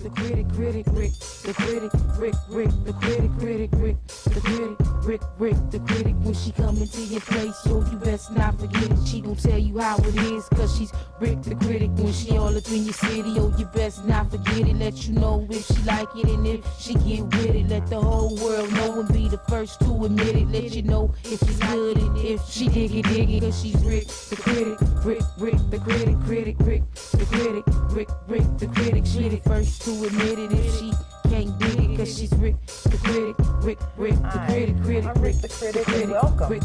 the critic, critic, Rick, the critic, Rick, the critic, critic, Rick, the critic, Rick, the critic. When she come into your place, yo, you best not forget it. She gon' tell you how it is, cause she's Rick, the critic. When she all up in your city, yo, you best not forget it. Let you know if she like it and if she get with it. Let the whole world know and be the first to admit it. Let you know if it's good and if she dig it, cause she's Rick, the critic, Rick, the critic, critic, Rick, the critic, Rick, the critic. She the first to admit it if she can't dig it, cause she's Rick, the critic, Rick, the critic, critic. I'm Rick, the critic, and welcome.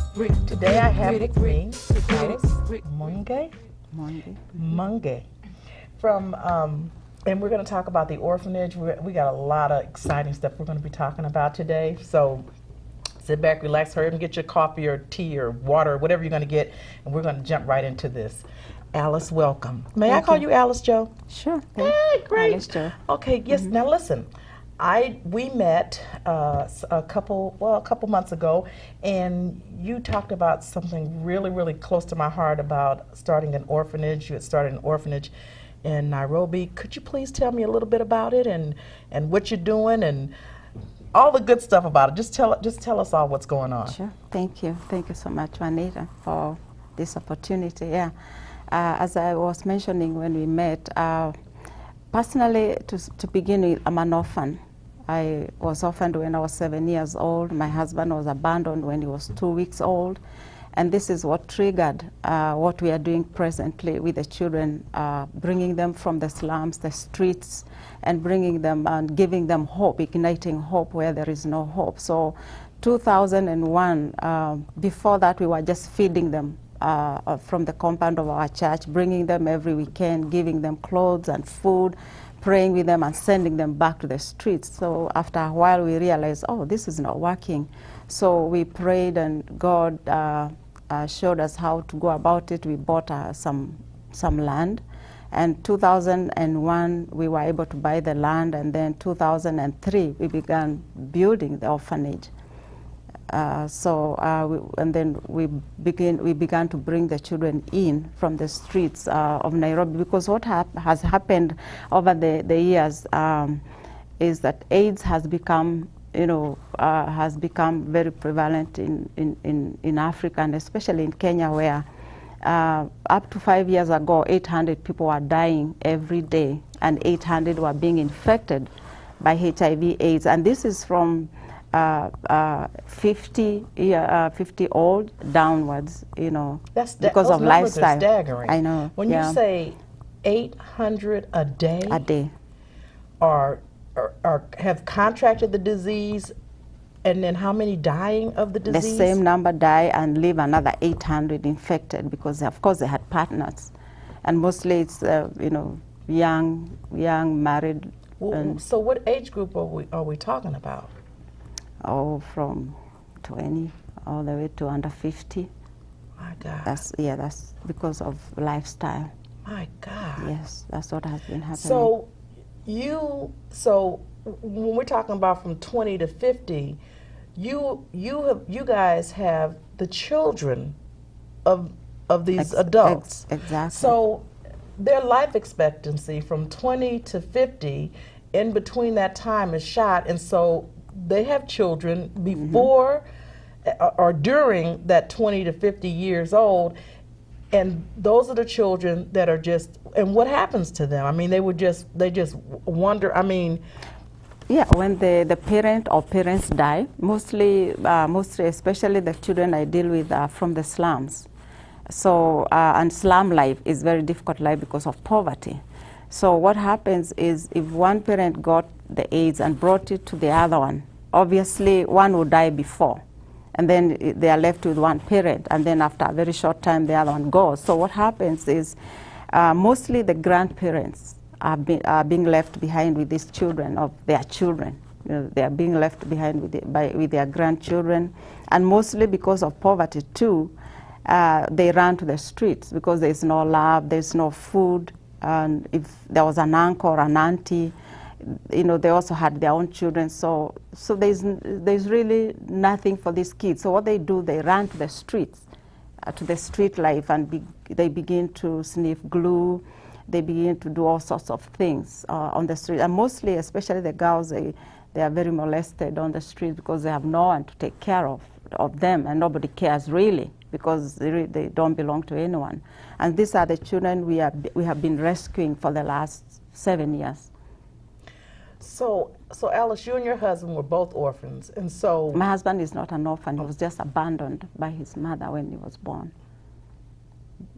Today I have with me Alice Mange from, and we're going to talk about the orphanage. We got a lot of exciting stuff we're going to be talking about today. So sit back, relax, hurry and get your coffee or tea or water, whatever you're going to get, and we're going to jump right into this. Alice, welcome. May I call you Alice Jo? Sure. Hey, great. Alice Jo. Okay, yes. Now listen, we met a couple months ago, and you talked about something really, really close to my heart about starting an orphanage. You had started an orphanage in Nairobi. Could you please tell me a little bit about it and what you're doing and all the good stuff about it? Just tell us all what's going on. Sure. Thank you so much, Juanita, for this opportunity. Yeah. As I was mentioning when we met, personally, to begin with, I'm an orphan. I was orphaned when I was 7 years old. My husband was abandoned when he was 2 weeks old. And this is what triggered what we are doing presently with the children, bringing them from the slums, the streets, and bringing them and giving them hope, igniting hope where there is no hope. So 2001, before that we were just feeding them from the compound of our church, bringing them every weekend, giving them clothes and food, praying with them and sending them back to the streets. So after a while we realized, oh, this is not working. So we prayed and God showed us how to go about it. We bought some land. And 2001 we were able to buy the land, and then 2003 we began building the orphanage. And then we began to bring the children in from the streets of Nairobi, because what has happened over the years is that AIDS has become, very prevalent in Africa, and especially in Kenya, where up to 5 years ago, 800 people were dying every day, and 800 were being infected by HIV/AIDS, and this is from 50 old downwards, because of lifestyle. Are staggering. I know. When you say 800 a day, have contracted the disease, and then how many dying of the disease? The same number die and leave another 800 infected, because of course they had partners, and mostly it's young married. So what age group are we talking about? Oh, from 20 all the way to under 50. My God. That's because of lifestyle. My God. Yes, that's what has been happening. So when we're talking about from 20 to 50, you guys have the children of these adults. Exactly. So their life expectancy from 20 to 50, in between that time is shot, and so they have children before or during that 20 to 50 years old, and those are the children that are just, and what happens to them? I mean, they just wonder, I mean. Yeah, when the parent or parents die, mostly especially the children I deal with are from the slums. So, and slum life is very difficult life because of poverty. So what happens is, if one parent got the AIDS and brought it to the other one, obviously one will die before, and then they are left with one parent, and then after a very short time the other one goes. So what happens is mostly the grandparents are being left behind with these children of their children. They are being left behind with their grandchildren, and mostly because of poverty too, they run to the streets because there's no love, there's no food, and if there was an uncle or an auntie, they also had their own children, so there's really nothing for these kids. So what they do, they run to the streets, to the street life, and they begin to sniff glue. they begin to do all sorts of things on the street. And mostly, especially the girls, they are very molested on the street because they have no one to take care of them, and nobody cares really, because they don't belong to anyone. And these are the children we have been rescuing for the last 7 years. So Alice, you and your husband were both orphans, and so... My husband is not an orphan. He was just abandoned by his mother when he was born.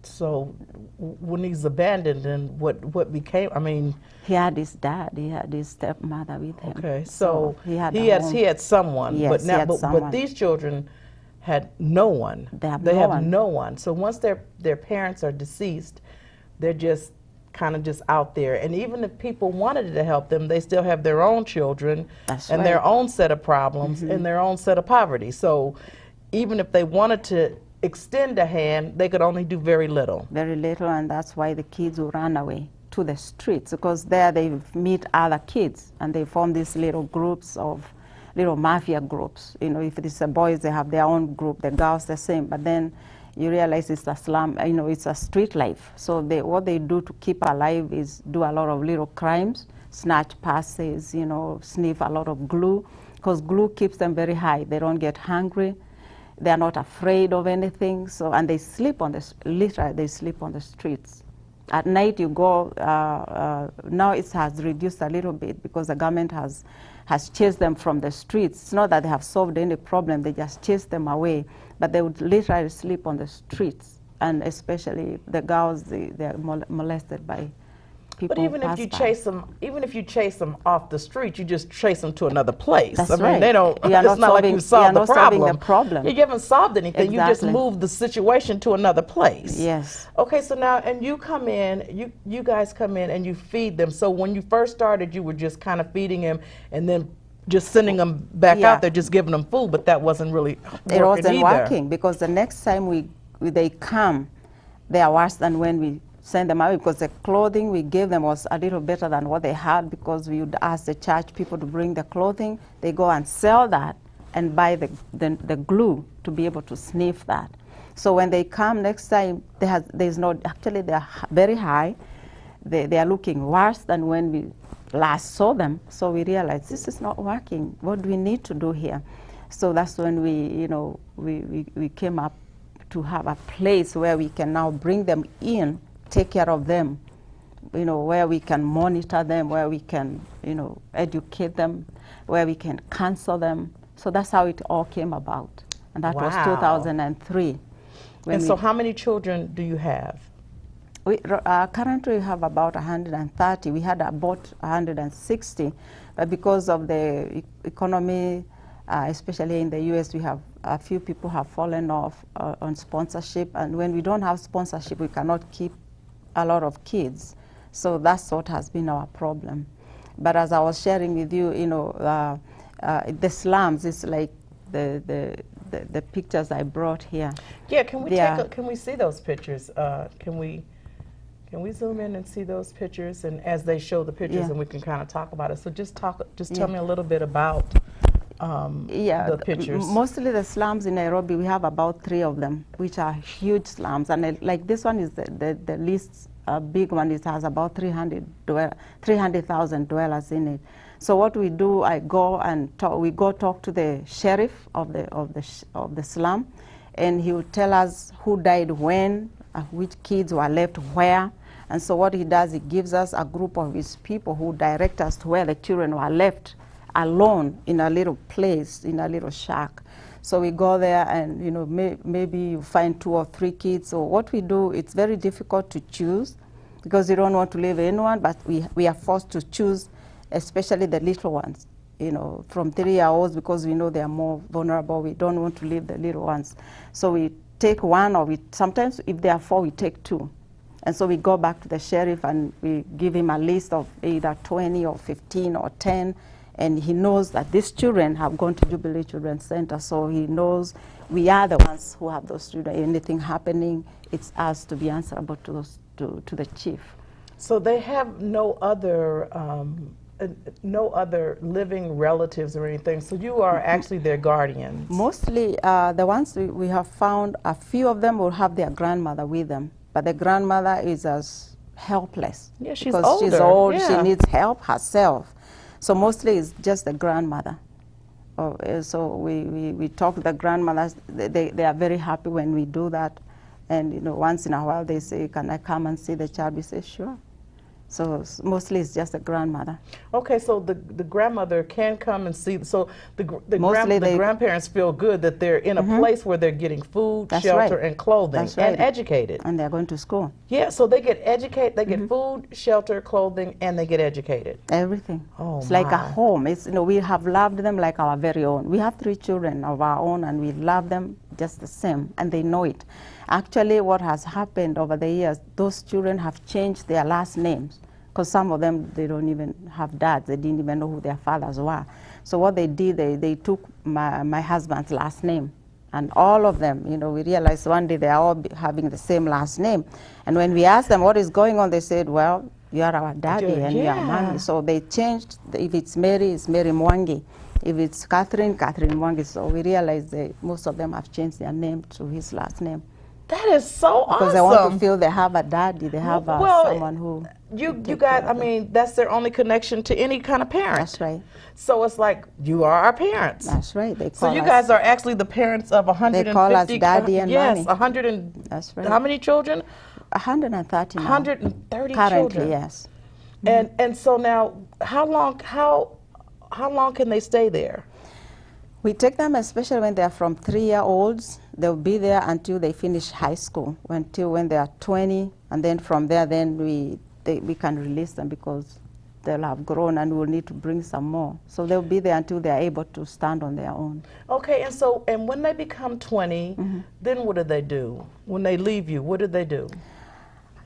So when he's abandoned, and what became, I mean... He had his dad, he had his stepmother with him. Okay, so he had someone, yes, but now, but these children had no one. They have no one. So once their parents are deceased, they're just kind of just out there. And even if people wanted to help them, they still have their own children. That's and right. Their own set of problems and their own set of poverty. So even if they wanted to extend a hand, they could only do very little. Very little, and that's why the kids will run away to the streets, because there they meet other kids and they form these little groups of little mafia groups. You know, if it's the boys, they have their own group, the girls the same, but then you realize it's a slum, you know, it's a street life. So what they do to keep alive is do a lot of little crimes, snatch purses, you know, sniff a lot of glue, because glue keeps them very high. They don't get hungry. They're not afraid of anything. So, and they sleep on literally they sleep on the streets. At night you go, now it has reduced a little bit because the government has chased them from the streets. It's not that they have solved any problem, they just chased them away. But they would literally sleep on the streets, and especially the girls, they're molested by people. But even if you chase them off the street, you just chase them to another place. That's I mean, right. they don't. It's not like you solved the problem. You haven't solved anything. Exactly. You just moved the situation to another place. Yes. Okay, so now, and you come in, you guys come in and you feed them. So when you first started, you were just kind of feeding them, and then just sending them back out there, just giving them food, but that wasn't really working. It wasn't either. working, because the next time they come, they are worse than when we send them out, because the clothing we gave them was a little better than what they had, because we would ask the church people to bring the clothing. They go and sell that and buy the glue to be able to sniff that. So when they come next time, there's no, actually they're very high. They are looking worse than when we last saw them. So we realized this is not working. What do we need to do here? So that's when we came up to have a place where we can now bring them in, take care of them, you know, where we can monitor them, where we can, you know, educate them, where we can counsel them. So that's how it all came about. And that was 2003. And so how many children do you have? We currently have about 130. We had about 160, but because of the economy, especially in the U.S., we have a few people have fallen off on sponsorship, and when we don't have sponsorship, we cannot keep a lot of kids. So that's what has been our problem. But as I was sharing with you, you know, the slums is like the pictures I brought here. Yeah, can we see those pictures? Can we zoom in and see those pictures, and as they show the pictures, and we can kind of talk about it. So just tell me a little bit about the pictures. Mostly the slums in Nairobi, we have about 3 of them, which are huge slums. And like this one is the least big one. It has about 300,000 dwellers in it. So what we do, we go talk to the sheriff of the slum, and he will tell us who died when, which kids were left where. And so what he does, he gives us a group of his people who direct us to where the children were left alone in a little place, in a little shack. So we go there, and you know, maybe you find 2 or 3 kids. So what we do, it's very difficult to choose, because you don't want to leave anyone, but we are forced to choose, especially the little ones, you know, from 3-year-olds, because we know they are more vulnerable. We don't want to leave the little ones. So we take 1, or sometimes if there are 4, we take 2. And so we go back to the sheriff and we give him a list of either 20 or 15 or 10, and he knows that these children have gone to Jubilee Children's Center, so he knows we are the ones who have those children. Anything happening, it's us to be answerable to the chief. So they have no other living relatives or anything, so you are actually their guardians? Mostly the ones we have found, a few of them will have their grandmother with them, but the grandmother is as helpless. Yeah, she's because older. she's old, Yeah. she needs help herself. So mostly it's just the grandmother. So we talk to the grandmothers. They are very happy when we do that. And once in a while they say, can I come and see the child? We say, sure. So mostly it's just the grandmother. Okay, so the grandmother can come and see. So the grandparents feel good that they're in a place where they're getting food, shelter, and clothing, and educated. And they're going to school. Yeah, so they get educated. They get food, shelter, clothing, and they get educated. Everything. Oh, it's like a home. It's we have loved them like our very own. We have 3 children of our own, and we love them just the same, and they know it. Actually, what has happened over the years, those children have changed their last names, because some of them, they don't even have dads. They didn't even know who their fathers were. So what they did, they took my husband's last name. And all of them, we realized one day they are all having the same last name. And when we asked them what is going on, they said, well, you are our daddy and you are mommy. So they changed. If it's Mary, it's Mary Mwangi. If it's Catherine, Catherine Mwangi. So we realized most of them have changed their name to his last name. That is so awesome. Because they want to feel they have a daddy, they have someone who... You guys, I mean, that's their only connection to any kind of parent. That's right. So it's like, you are our parents. That's right. So you guys are actually the parents of 150... They call us daddy and mommy. Yes, 100 and... That's right. How many children? 130 now. 130 Currently, children. yes. And so now, how long can they stay there? We take them, especially when they're from 3-year-olds. They'll be there until they finish high school, until when they are 20, and then from there, then we can release them because they'll have grown and we'll need to bring some more. So they'll be there until they're able to stand on their own. Okay, and when they become 20, then what do they do? When they leave you, what do they do?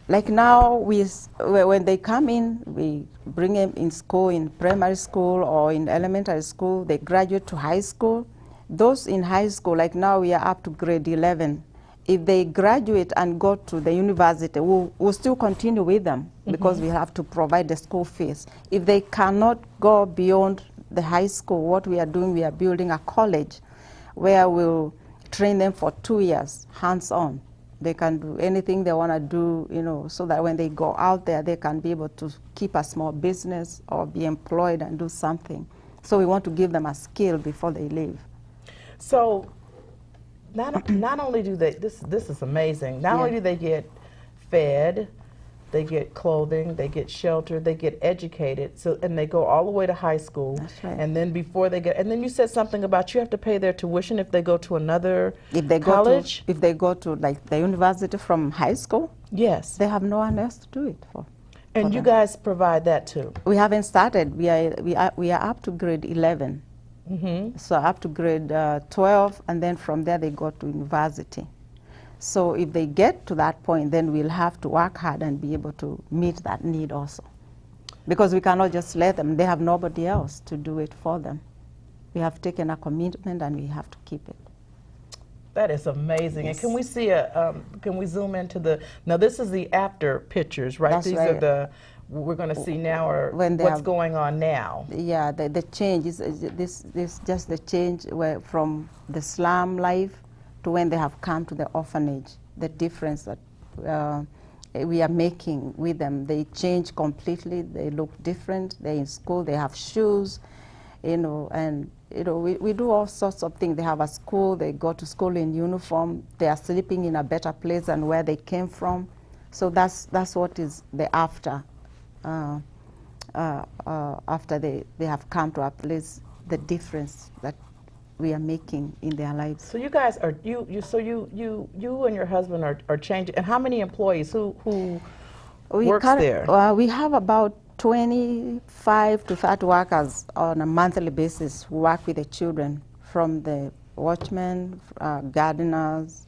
Like now, when they come in, we bring them in school, in primary school or in elementary school. They graduate to high school. Those in high school, like now we are up to grade 11. If they graduate and go to the university, we'll still continue with them because we have to provide the school fees. If they cannot go beyond the high school, what we are doing, we are building a college where we'll train them for 2 years, hands-on. They can do anything they want to do, so that when they go out there, they can be able to keep a small business or be employed and do something. So we want to give them a skill before they leave. So not only do they, this is amazing, not only do they get fed, they get clothing, they get shelter, they get educated, and they go all the way to high school. That's right. And then and then you said something about you have to pay their tuition if they go to another college? If they go to like the university from high school, yes, they have no one else to do it for. And you guys provide that too? We haven't started. We are up to grade 11. So up to grade 12, and then from there they go to university. So if they get to that point, then we'll have to work hard and be able to meet that need also. Because we cannot just let them, they have nobody else to do it for them. We have taken a commitment and we have to keep it. That is amazing. Yes. And can we see can we zoom into now this is the after pictures, right? That's These right. are we're going to see now what's going on now. Yeah, the change is this just the change from the slum life to when they have come to the orphanage, the difference that we are making with them. They change completely, they look different, they're in school, they have shoes, and we do all sorts of things. They have a school, they go to school in uniform, they are sleeping in a better place than where they came from. So that's what is the after they have come to our place, the difference that we are making in their lives. So you guys are you and your husband are changing. And how many employees who works there? We have about 25 to 30 workers on a monthly basis who work with the children, from the watchmen, gardeners,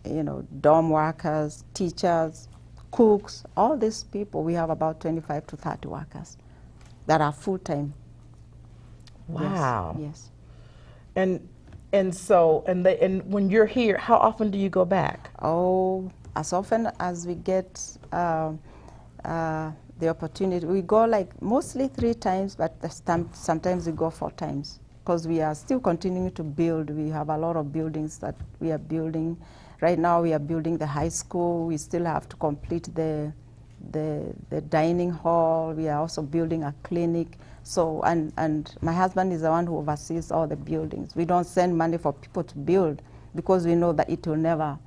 dorm workers, teachers, cooks, all these people. We have about 25 to 30 workers that are full-time. Wow. Yes. And so when you're here, how often do you go back? Oh, as often as we get the opportunity. We go like mostly 3 times, but sometimes we go 4 times because we are still continuing to build. We have a lot of buildings that we are building. Right now we are building the high school. We still have to complete the the dining hall. We are also building a clinic. So, and my husband is the one who oversees all the buildings. We don't send money for people to build because we know that it will never,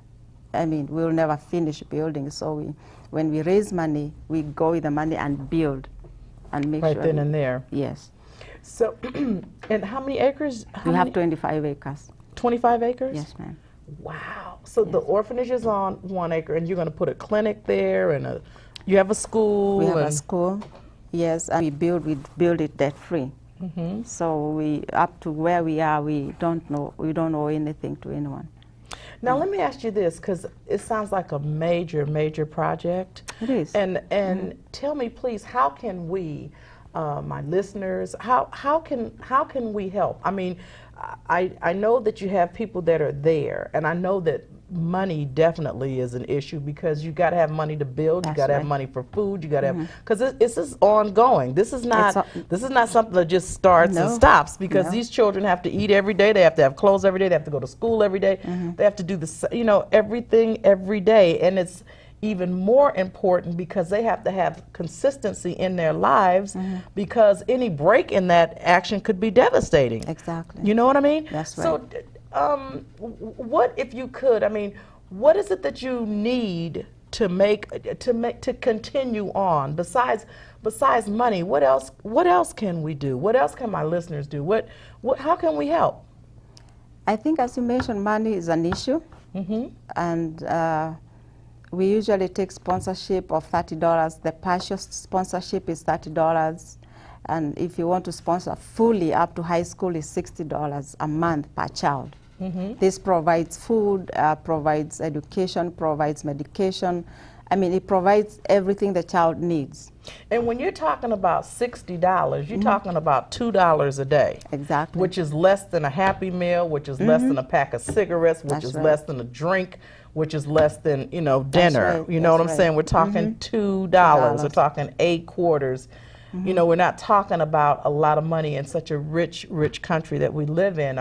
we'll never finish building. So when we raise money, we go with the money and build and make sure. Right then and there. Yes. So, and how many acres? We have 25 acres. 25 acres? Yes, ma'am. Wow. So the orphanage is on 1 acre, and you're going to put a clinic there, and you have a school. We have a school, yes, and we build it debt free. So we, up to where we are, we don't owe anything to anyone. Now let me ask you this, because it sounds like a major project. It is. And tell me, please, how can we, my listeners, how can we help? I mean, I know that you have people that are there, and I know that money definitely is an issue because you got to have money to build. You got to have money for food. You got to have, because this is ongoing. This is not something that just starts and stops, because these children have to eat every day. They have to have clothes every day. They have to go to school every day. They have to do everything every day, and it's even more important because they have to have consistency in their lives, because any break in that action could be devastating. Exactly. You know what I mean? That's right. So, what, if you could, what is it that you need to continue on besides money? What else can we do? What else can my listeners do? How can we help? I think, as you mentioned, money is an issue, and we usually take sponsorship of $30. The partial sponsorship is $30, and if you want to sponsor fully up to high school, is $60 a month per child. This provides food, provides education, provides medication. It provides everything the child needs. And when you're talking about $60, you're talking about $2 a day. Exactly. Which is less than a Happy Meal, which is less than a pack of cigarettes, which is less than a drink, which is less than, dinner. Right. You know what I'm saying? We're talking $2. We're talking 8 quarters. We're not talking about a lot of money in such a rich country that we live in.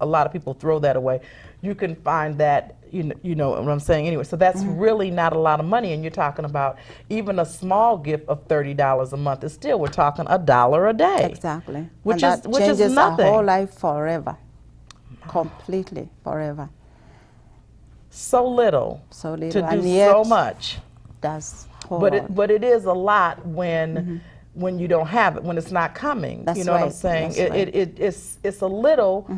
A lot of people throw that away. You can find that, you know what I'm saying anyway. So that's really not a lot of money, and you're talking about even a small gift of $30 a month is still, we're talking $1 a day. Exactly. Which changes is nothing. Our whole life forever, completely forever. So little. So little. To do so much. That's but it is a lot when you don't have it, when it's not coming. That's you know what I'm saying? It's a little,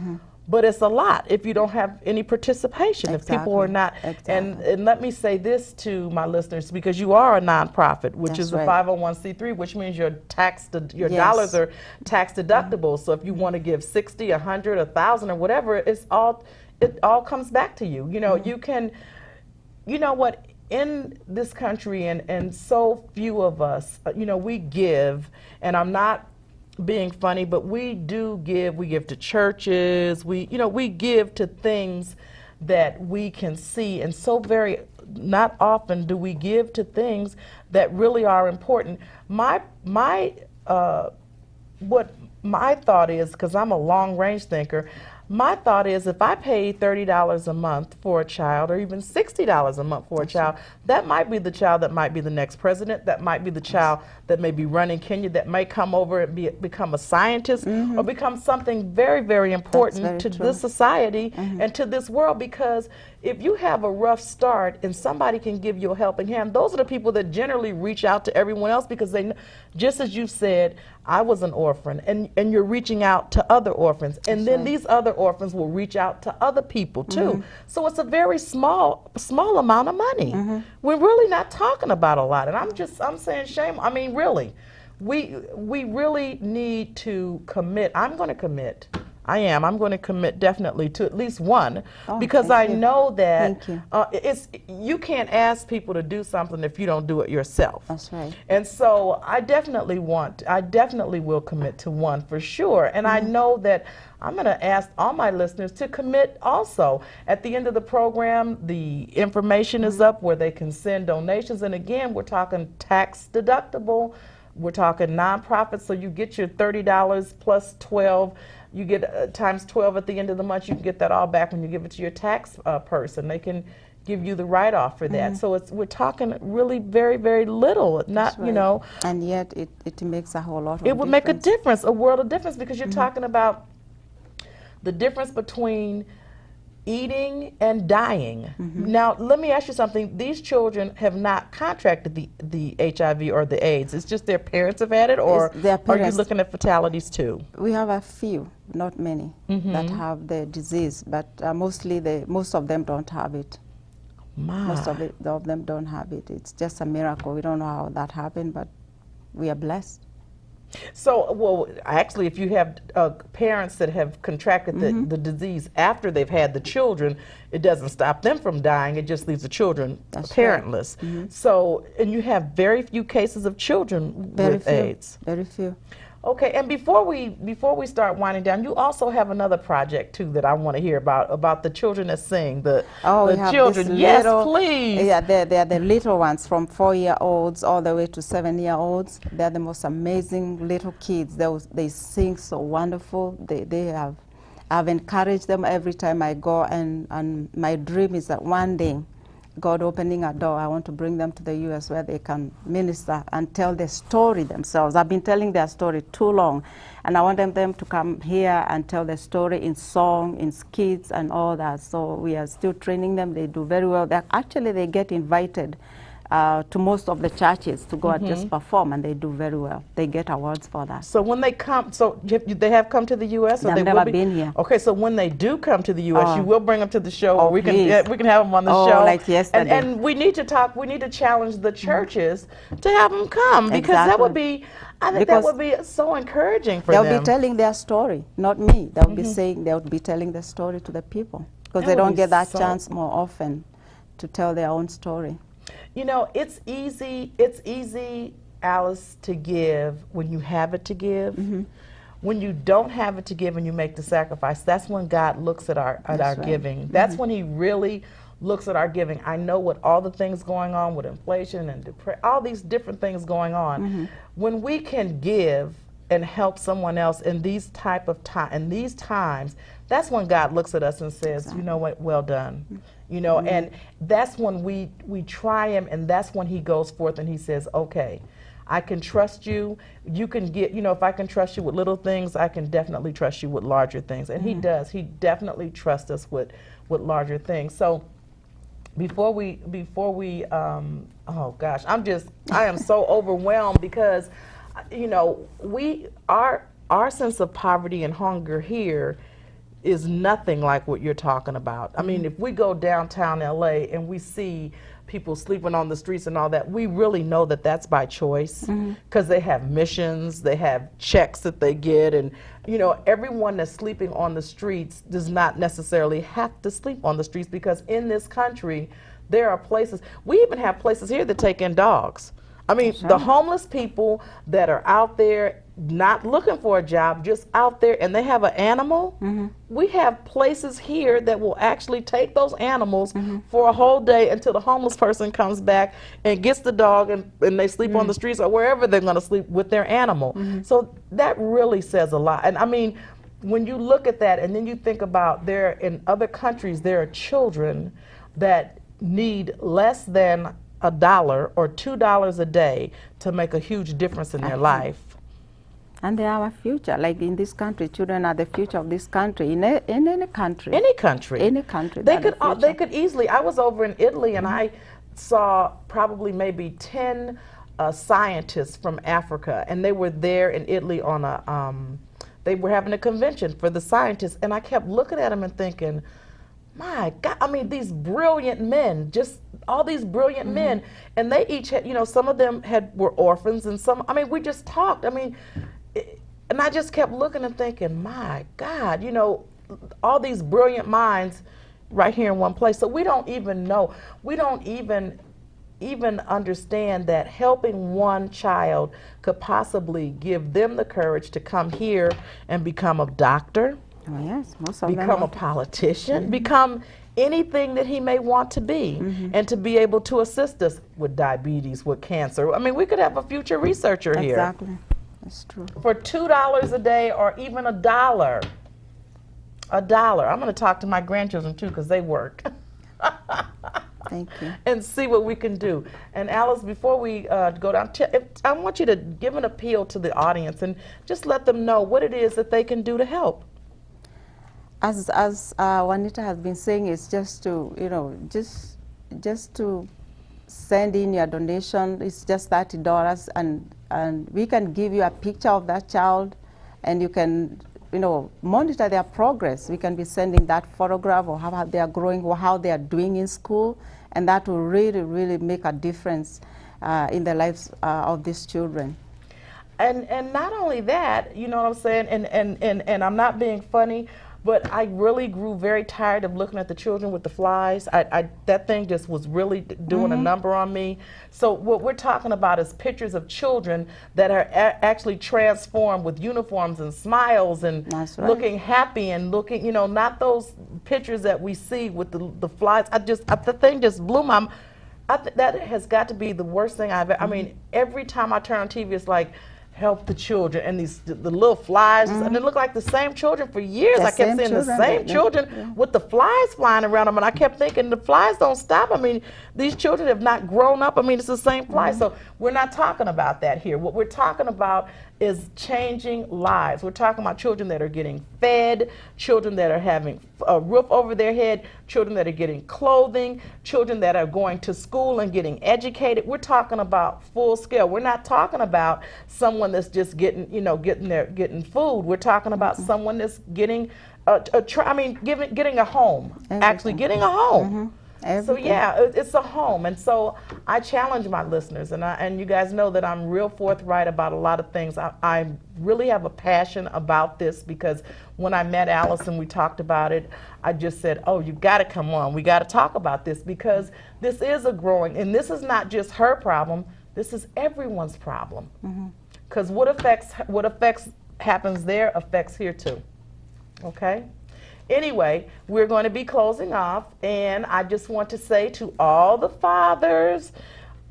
but it's a lot if you don't have any participation. If people are not, and let me say this to my listeners, because you are a nonprofit, which is a 501c3, which means your dollars are tax deductible. So if you want to give 60, 100, 1,000, or whatever, it all comes back to you. You can, what, in this country, and so few of us, we give, and I'm not being funny, but we do give. We give to churches. We give to things that we can see, and so very not often do we give to things that really are important. What my thought is, because I'm a long range thinker, my thought is, if I pay $30 a month for a child, or even $60 a month for a child, that might be the child that might be the next president, that might be the child that may be running Kenya, that may come over and become a scientist, or become something very, very important to this society and to this world. Because if you have a rough start and somebody can give you a helping hand, those are the people that generally reach out to everyone else, because they, just as you said, I was an orphan, and you're reaching out to other orphans, and then these other orphans will reach out to other people too. So it's a very small amount of money. We're really not talking about a lot, and I'm saying shame. Really, we really need to commit. I'm going to commit. I'm going to commit definitely to at least one, because I know that you can't ask people to do something if you don't do it yourself. That's right. And so I definitely will commit to one for sure. And I know that I'm going to ask all my listeners to commit also. At the end of the program, the information is up where they can send donations. And again, we're talking tax deductible. We're talking nonprofit, so you get your $30 plus 12. You get times 12 at the end of the month. You can get that all back when you give it to your tax person. They can give you the write-off for that. So we're talking really very, very little, not, Right. you know. And yet it makes a whole lot of It would make a difference. difference, a world of difference, because you're talking about the difference between eating and dying. Now, let me ask you something. These children have not contracted the HIV or the AIDS. It's just their parents have had it, or It's their are you parents. looking at fatalities too? We have a few, not many, that have the disease, but mostly most of them don't have it. Most of them don't have it. It's just a miracle. We don't know how that happened, but we are blessed. So, well, actually, if you have parents that have contracted the disease after they've had the children, it doesn't stop them from dying. It just leaves the children That's parentless. So, and you have very few cases of children with AIDS. Very few. Okay, and before we start winding down, you also have another project too that I want to hear about the children that sing, the we have children. this Yes, little, please. Yeah, they're the little ones from 4-year-olds all the way to 7-year-olds. They're the most amazing little kids. They sing so wonderful. I've encouraged them every time I go, and my dream is that one day, God opening a door, I want to bring them to the U.S. where they can minister and tell their story themselves. I've been telling their story too long, and I want them to come here and tell their story in song, in skits, and all that. So we are still training them. They do very well. They get invited to most of the churches to go and just perform, and they do very well. They get awards for that. So when they come, they have come to the U.S. or They've they never will be? been here. Okay, so when they do come to the U.S., you will bring them to the show. Oh, we can please. we can have them on the Oh, show. like yesterday. And we need to talk. We need to challenge the churches to have them come, because that would be. I think that would be so encouraging for them. They'll be telling their story, not me. They'll be saying, they'll be telling the story to the people, because they don't get that chance more often to tell their own story. You know, it's easy, Alice, to give when you have it to give. When you don't have it to give and you make the sacrifice, that's when God looks at our giving. That's when he really looks at our giving. I know with all the things going on with inflation and all these different things going on, when we can give and help someone else in these times, that's when God looks at us and says, you know what, well done. You know, and that's when we try him, and that's when he goes forth and he says, okay, I can trust you. You can get, you know, if I can trust you with little things, I can definitely trust you with larger things. And he does. He definitely trusts us with larger things. So before we oh gosh, I am so overwhelmed, because, you know, our sense of poverty and hunger here is nothing like what you're talking about. I mean, if we go downtown LA and we see people sleeping on the streets and all that, we really know that that's by choice, because they have missions, they have checks that they get, and you know, everyone that's sleeping on the streets does not necessarily have to sleep on the streets, because in this country there are places, we even have places here that take in dogs. I mean, the homeless people that are out there not looking for a job, just out there, and they have an animal. We have places here that will actually take those animals for a whole day until the homeless person comes back and gets the dog, and they sleep on the streets or wherever they're going to sleep with their animal. So that really says a lot. And I mean, when you look at that and then you think about in other countries, there are children that need less than $1 or $2 a day to make a huge difference in their life. And they are our future. Like in this country, children are the future of this country. In any country. Any country. Any country. They could easily. I was over in Italy and I saw probably maybe 10 scientists from Africa, and they were there in Italy on they were having a convention for the scientists, and I kept looking at them and thinking, my God, I mean, these brilliant men, just all these brilliant men, and they each had, you know, some of them were orphans, and some, I mean, we just talked, I mean, and I just kept looking and thinking, my God, you know, all these brilliant minds right here in one place. So we don't even know, we don't even understand that helping one child could possibly give them the courage to come here and become a doctor. Oh, yes, most of them Become a politician, become anything that he may want to be, and to be able to assist us with diabetes, with cancer. I mean, we could have a future researcher here. Exactly, that's true. For $2 a day or even $1. $1. I'm going to talk to my grandchildren too, because they work. Thank you. and see what we can do. And Alice, before we go down, I want you to give an appeal to the audience and just let them know what it is that they can do to help. As Juanita has been saying, it's just to, just to send in your donation. It's just $30, and we can give you a picture of that child, and you can, monitor their progress. We can be sending that photograph of how they are growing or how they are doing in school, and that will really, really make a difference in the lives of these children. And not only that, you know what I'm saying, and I'm not being funny, but I really grew very tired of looking at the children with the flies. That thing just was really doing a number on me. So what we're talking about is pictures of children that are actually transformed with uniforms and smiles and looking happy and looking, not those pictures that we see with the flies. The thing just blew my. That has got to be the worst thing I've ever. I mean, every time I turn on TV, it's like, help the children, and the little flies, and they look like the same children for years. I kept seeing the same children with the flies flying around them, and I kept thinking the flies don't stop. I mean, these children have not grown up. I mean, it's the same flies. So we're not talking about that here. What we're talking about is changing lives. We're talking about children that are getting fed, children that are having a roof over their head, children that are getting clothing, children that are going to school and getting educated. We're talking about full scale. We're not talking about someone that's just getting, getting food. We're talking about someone that's getting getting a home, actually getting a home. So yeah, it's a home, and so I challenge my listeners, and you guys know that I'm real forthright about a lot of things. I really have a passion about this, because when I met Alice and we talked about it, I just said, oh, you got to come on. We got to talk about this, because this is a growing, and this is not just her problem. This is everyone's problem, because what happens there affects here too. Okay. Anyway, we're going to be closing off, and I just want to say to all the fathers,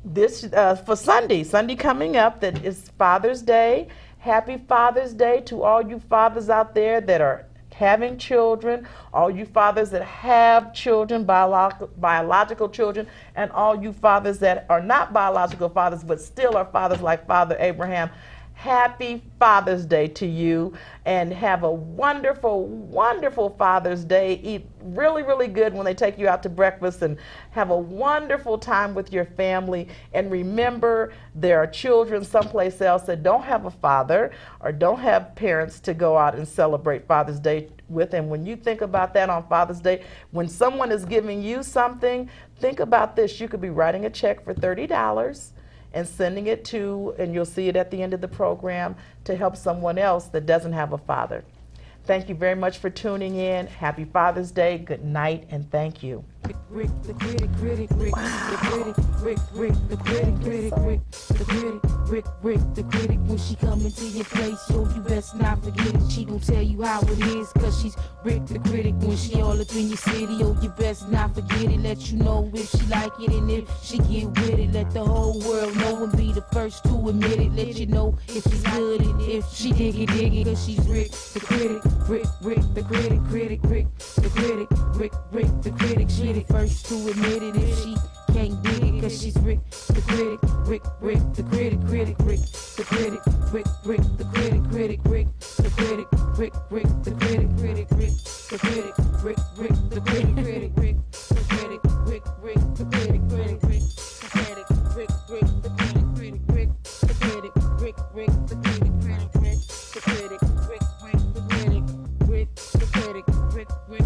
this for Sunday coming up, that is Father's Day. Happy Father's Day to all you fathers out there that are having children, all you fathers that have children, biological children, and all you fathers that are not biological fathers but still are fathers like Father Abraham. Happy Father's Day to you, and have a wonderful, wonderful Father's Day. Eat really, really good when they take you out to breakfast, and have a wonderful time with your family. And remember, there are children someplace else that don't have a father or don't have parents to go out and celebrate Father's Day with. And when you think about that on Father's Day, when someone is giving you something, think about this. You could be writing a check for $30 and sending it to, and you'll see it at the end of the program, to help someone else that doesn't have a father. Thank you very much for tuning in. Happy Father's Day. Good night, and thank you. Rick, the critic, critic, Rick, the critic, Rick, the critic, critic, Rick, the critic, Rick, the critic. When she come into your place, yo, you best not forget it. She gon' tell you how it is, cause she's Rick, the critic. When she all up in your city, yo, you best not forget it. Let you know if she like it, and if she get with it. Let the whole world know and be the first to admit it. Let you know if she's good and if she dig it, cause she's Rick, the critic, Rick, the critic, critic, Rick, the critic, Rick, the critic. She the first to admit it if she can't dig it, cause she's Rick, the critic, Rick, the critic, critic, Rick, the critic, Rick, the critic, critic, Rick, the critic, Rick, the critic, critic, Rick, the critic, Rick, the critic, critic, Rick, the critic, Rick, the critic, critic, Rick, the critic, Rick, the critic, critic, Rick, the critic, Rick, the critic, critic, Rick, the critic, Rick, the critic, Rick, the critic, Rick,